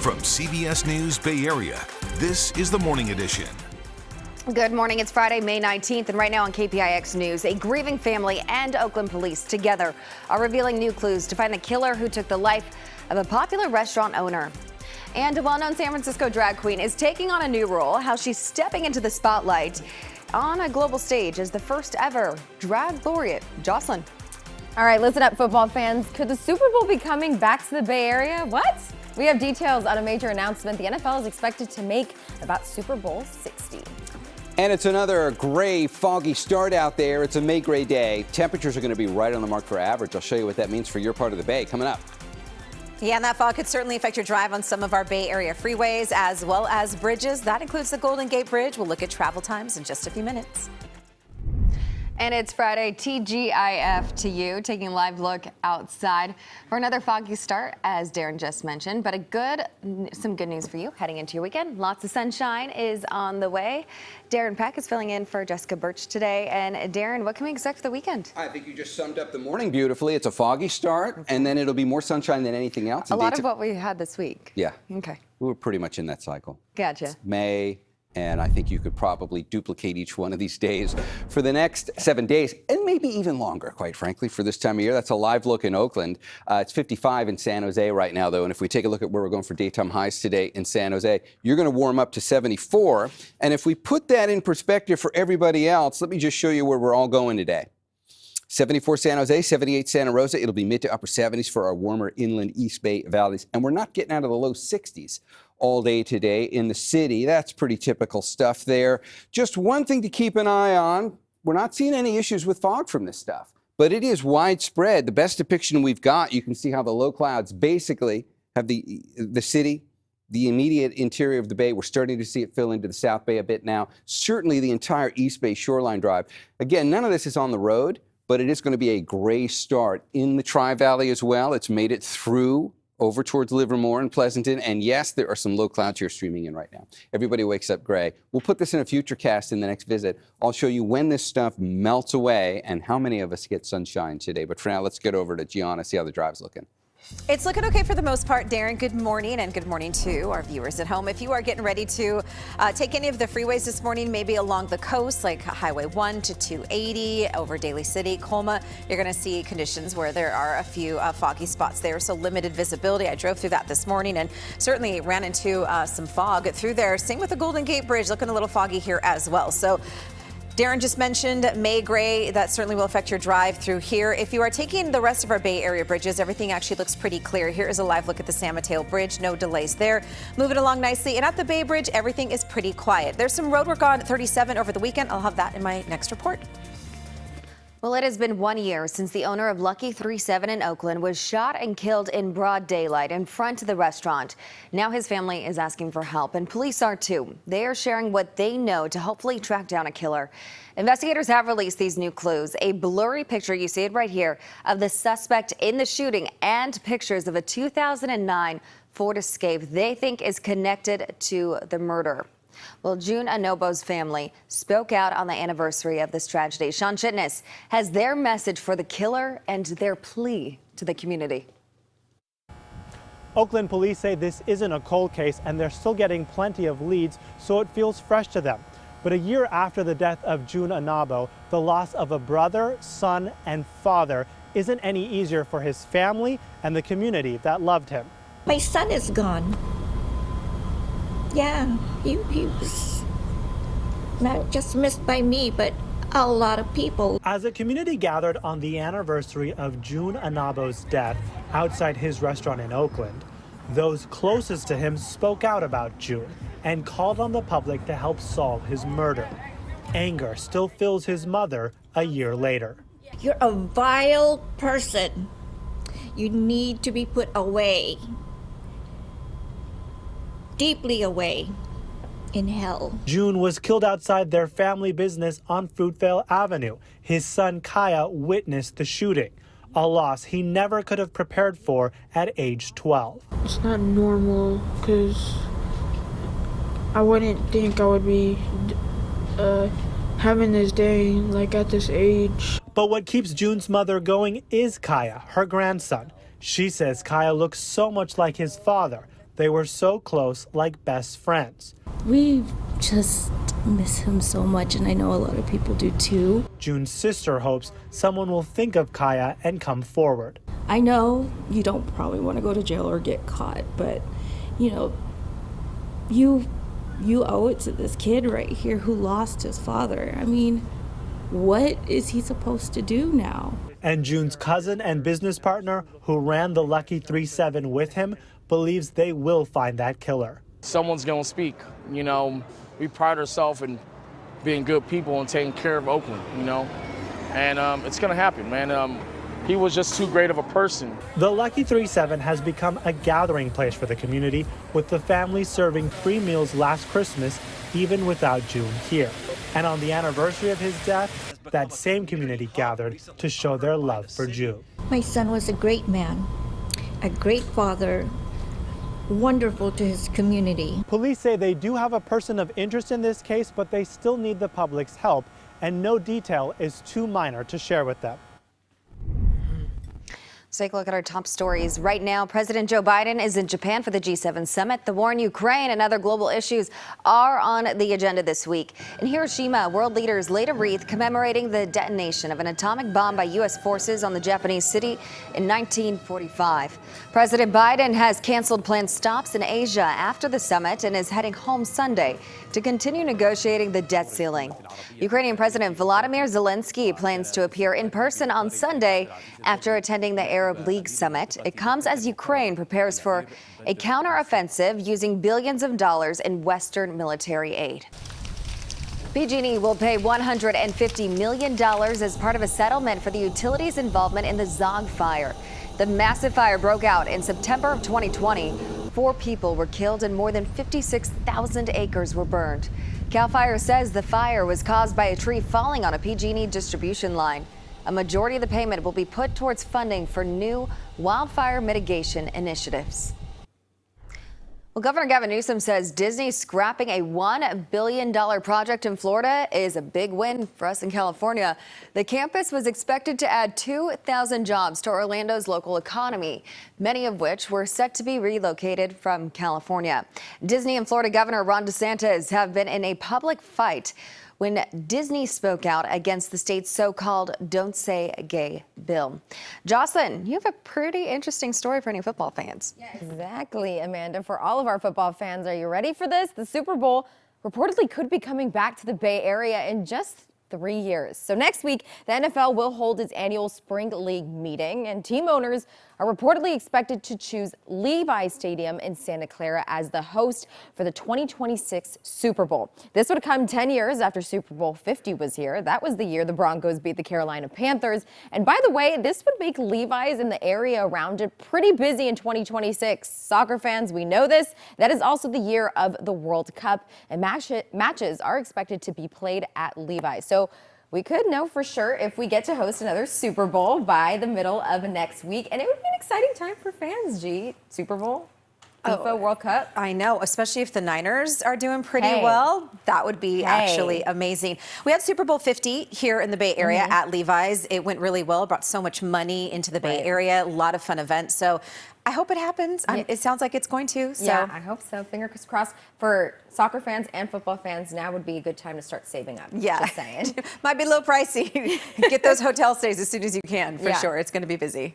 From CBS News Bay Area, this is the Morning Edition. Good morning. It's Friday, May 19th, and right now on KPIX News, a grieving family and Oakland police together are revealing new clues to find the killer who took the life of a popular restaurant owner. And a well-known San Francisco drag queen is taking on a new role, how she's stepping into the spotlight on a global stage as the first ever drag laureate. Jocelyn. All right, listen up, football fans. Could the Super Bowl be coming back to the Bay Area? What? We have details on a major announcement the NFL is expected to make about Super Bowl 60. And it's another gray, foggy start out there. It's a May gray day. Temperatures are going to be right on the mark for average. I'll show you what that means for your part of the Bay coming up. Yeah, and that fog could certainly affect your drive on some of our Bay Area freeways as well as bridges. That includes the Golden Gate Bridge. We'll look at travel times in just a few minutes. And it's Friday, TGIF to you, taking a live look outside for another foggy start, as Darren just mentioned. But some good news for you heading into your weekend. Lots of sunshine is on the way. Darren Peck is filling in for Jessica Birch today. And Darren, what can we expect for the weekend? I think you just summed up the morning beautifully. It's a foggy start, and then it'll be more sunshine than anything else. A lot of what we had this week. Yeah. Okay. We were pretty much in that cycle. Gotcha. It's May. And I think you could probably duplicate each one of these days for the next 7 days, and maybe even longer, quite frankly, for this time of year. That's a live look in Oakland. It's 55 in San Jose right now, though. And if we take a look at where we're going for daytime highs today in San Jose, you're going to warm up to 74. And if we put that in perspective for everybody else, let me just show you where we're all going today. 74 San Jose, 78 Santa Rosa. It'll be mid to upper 70s for our warmer inland East Bay valleys. And we're not getting out of the low 60s all day today in the city. That's pretty typical stuff there. Just one thing to keep an eye on. We're not seeing any issues with fog from this stuff, but it is widespread. The best depiction we've got, you can see how the low clouds basically have the city, the immediate interior of the bay. We're starting to see it fill into the South Bay a bit now. Certainly the entire East Bay shoreline drive. Again, none of this is on the road, but it is going to be a gray start in the Tri-Valley as well. It's made it through over towards Livermore and Pleasanton. And yes, there are some low clouds here streaming in right now. Everybody wakes up gray. We'll put this in a future cast in the next visit. I'll show you when this stuff melts away and how many of us get sunshine today. But for now, let's get over to Gianna, see how the drive's looking. It's looking okay for the most part, Darren. Good morning, and good morning to our viewers at home. If you are getting ready to take any of the freeways this morning, maybe along the coast, like Highway 1 to 280 over Daly City, Colma, you're going to see conditions where there are a few foggy spots there, so limited visibility. I drove through that this morning and certainly ran into some fog through there. Same with the Golden Gate Bridge, looking a little foggy here as well. So Darren just mentioned May gray. That certainly will affect your drive through here. If you are taking the rest of our Bay Area bridges, everything actually looks pretty clear. Here is a live look at the San Mateo Bridge. No delays there. Moving along nicely. And at the Bay Bridge, everything is pretty quiet. There's some road work on 37 over the weekend. I'll have that in my next report. Well, it has been 1 year since the owner of Lucky 37 in Oakland was shot and killed in broad daylight in front of the restaurant. Now his family is asking for help, and police are too. They are sharing what they know to hopefully track down a killer. Investigators have released these new clues. A blurry picture, you see it right here, of the suspect in the shooting and pictures of a 2009 Ford Escape they think is connected to the murder. Well, June Anobo's family spoke out on the anniversary of this tragedy. Sean Chitness has their message for the killer and their plea to the community. Oakland police say this isn't a cold case and they're still getting plenty of leads, so it feels fresh to them. But a year after the death of June Anabo, the loss of a brother, son, and father isn't any easier for his family and the community that loved him. My son is gone. Yeah, he was not just missed by me, but a lot of people. As the community gathered on the anniversary of June Anabo's death outside his restaurant in Oakland, those closest to him spoke out about June and called on the public to help solve his murder. Anger still fills his mother a year later. You're a vile person. You need to be put away. Deeply away in hell. June was killed outside their family business on Fruitvale Avenue. His son Kaya witnessed the shooting, a loss he never could have prepared for at age 12. It's not normal because I wouldn't think I would be having this day like at this age. But what keeps June's mother going is Kaya, her grandson. She says Kaya looks so much like his father, They were so close, like best friends. We just miss him so much, and I know a lot of people do too. June's sister hopes someone will think of Kaya and come forward. I know you don't probably want to go to jail or get caught, but you know, you owe it to this kid right here who lost his father. I mean, what is he supposed to do now? And June's cousin and business partner, who ran the Lucky 3-7 with him, believes they will find that killer. Someone's gonna speak. You know, we pride ourselves in being good people and taking care of Oakland, you know, and it's gonna happen, man. He was just too great of a person. The Lucky 3-7 has become a gathering place for the community, with the family serving free meals last Christmas, even without June here. And on the anniversary of his death, that same community gathered to show their love for June. My son was a great man, a great father, wonderful to his community. Police say they do have a person of interest in this case, but they still need the public's help, and no detail is too minor to share with them. Let's take a look at our top stories. Right now, President Joe Biden is in Japan for the G7 summit. The war in Ukraine and other global issues are on the agenda this week. In Hiroshima, world leaders laid a wreath commemorating the detonation of an atomic bomb by U.S. forces on the Japanese city in 1945. President Biden has canceled planned stops in Asia after the summit and is heading home Sunday to continue negotiating the debt ceiling. Ukrainian President Volodymyr Zelensky plans to appear in person on Sunday after attending the Arab League summit. It comes as Ukraine prepares for a counteroffensive using billions of dollars in Western military aid. PG&E will pay $150 million as part of a settlement for the utilities' involvement in the Zog fire. The massive fire broke out in September of 2020. 4 people were killed and more than 56,000 acres were burned. CAL FIRE says the fire was caused by a tree falling on a PG&E distribution line. A majority of the payment will be put towards funding for new wildfire mitigation initiatives. Well, Governor Gavin Newsom says Disney scrapping a $1 billion project in Florida is a big win for us in California. The campus was expected to add 2,000 jobs to Orlando's local economy, many of which were set to be relocated from California. Disney and Florida Governor Ron DeSantis have been in a public fight when Disney spoke out against the state's so-called Don't Say Gay bill. Jocelyn, you have a pretty interesting story for any football fans. Yeah, exactly, Amanda. For all of our football fans, are you ready for this? The Super Bowl reportedly could be coming back to the Bay Area in just 3 years. So next week, the NFL will hold its annual Spring League meeting, and team owners are reportedly expected to choose Levi's Stadium in Santa Clara as the host for the 2026 Super Bowl. This would come 10 years after Super Bowl 50 was here. That was the year the Broncos beat the Carolina Panthers. And by the way, this would make Levi's in the area around it pretty busy in 2026. Soccer fans, we know this. That is also the year of the World Cup, and matches are expected to be played at Levi's. So we could know for sure if we get to host another Super Bowl by the middle of next week. And it would be an exciting time for fans, G. Super Bowl, FIFA World Cup. I know, especially if the Niners are doing pretty well. That would be actually amazing. We had Super Bowl 50 here in the Bay Area at Levi's. It went really well, brought so much money into the Bay Area, a lot of fun events. So I hope it happens. It sounds like it's going to. So. Yeah, I hope so. Fingers crossed for soccer fans and football fans. Now would be a good time to start saving up. Yeah. Just saying. Might be a little pricey. Get those hotel stays as soon as you can, for sure. It's going to be busy.